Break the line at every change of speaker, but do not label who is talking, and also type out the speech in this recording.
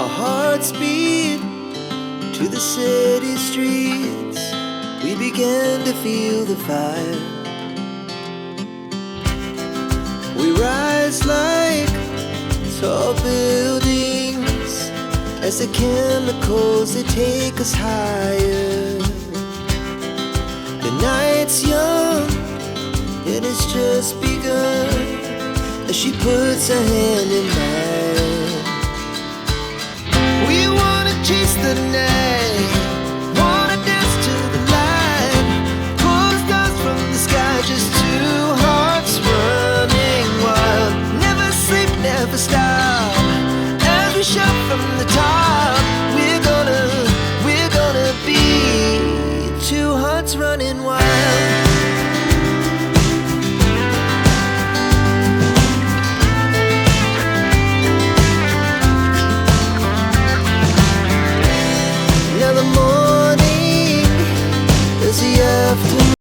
Our hearts beat to the city streets. We began to feel the fire. We rise like tall buildings as the chemicals, they take us higher. The night's young, it has just begun as she puts her hand in mine.